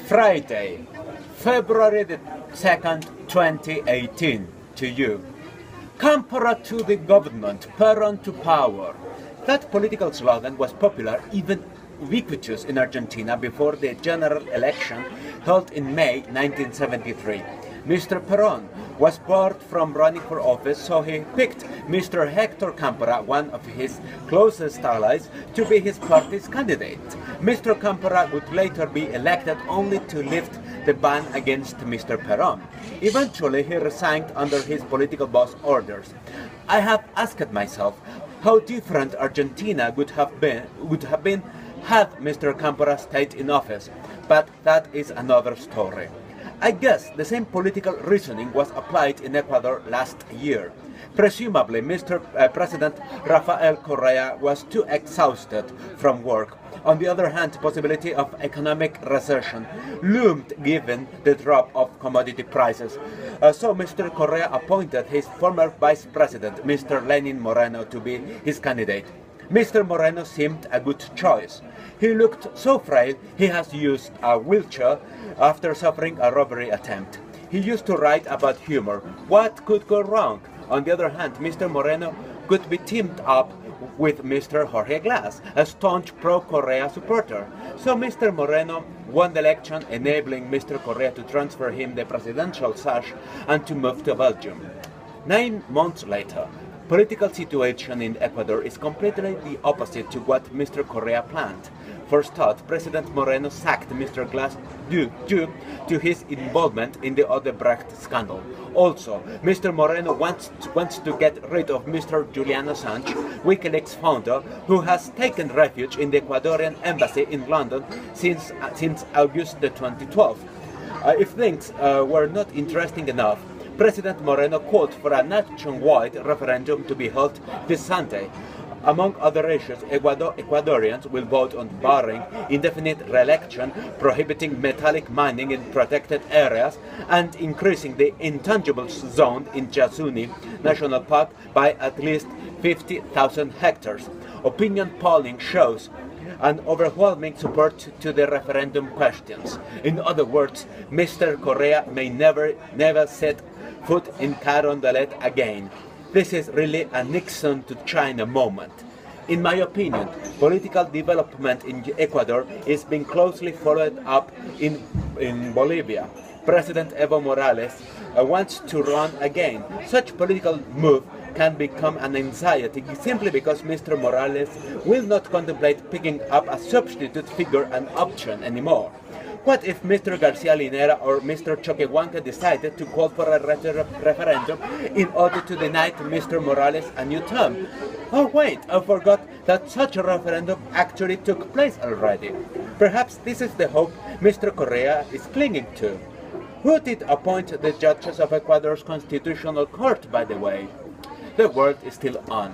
Friday, February the 2nd, 2018, to you. Campora to the government, Peron to power. That political slogan was popular, even ubiquitous in Argentina before the general election held in May 1973. Mr. Peron was barred from running for office, so he picked Mr. Hector Campora, one of his closest allies, to be his party's candidate. Mr. Campora would later be elected only to lift the ban against Mr. Peron. Eventually, he resigned under his political boss' orders. I have asked myself how different Argentina would have been had Mr. Campora stayed in office, but that is another story. I guess the same political reasoning was applied in Ecuador last year. Presumably, Mr. President Rafael Correa was too exhausted from work. On the other hand, the possibility of economic recession loomed given the drop of commodity prices. So Mr. Correa appointed his former vice president, Mr. Lenin Moreno, to be his candidate. Mr. Moreno seemed a good choice. He looked so frail he has used a wheelchair after suffering a robbery attempt. He used to write about humor. What could go wrong? On the other hand, Mr. Moreno could be teamed up with Mr. Jorge Glass, a staunch pro-Correa supporter. So Mr. Moreno won the election, enabling Mr. Correa to transfer him the presidential sash and to move to Belgium. 9 months later, political situation in Ecuador is completely the opposite to what Mr. Correa planned. First thought, President Moreno sacked Mr. Glass due to his involvement in the Odebrecht scandal. Also, Mr. Moreno wants to get rid of Mr. Julian Assange, WikiLeaks founder, who has taken refuge in the Ecuadorian embassy in London since August 2012. If things were not interesting enough, President Moreno called for a nationwide referendum to be held this Sunday. Among other issues, Ecuadorians will vote on barring indefinite re-election, prohibiting metallic mining in protected areas, and increasing the intangibles zone in Yasuni National Park by at least 50,000 hectares. Opinion polling shows an overwhelming support to the referendum questions. In other words, Mr. Correa may never set foot in Carondelet again. This is really a Nixon to China moment. In my opinion, political development in Ecuador is being closely followed up in Bolivia. President Evo Morales wants to run again. Such political move can become an anxiety simply because Mr. Morales will not contemplate picking up a substitute figure an option anymore. What if Mr. Garcia Linera or Mr. Choquehuanca decided to call for a referendum in order to deny to Mr. Morales a new term? Oh wait, I forgot that such a referendum actually took place already. Perhaps this is the hope Mr. Correa is clinging to. Who did appoint the judges of Ecuador's Constitutional Court, by the way? The world is still on.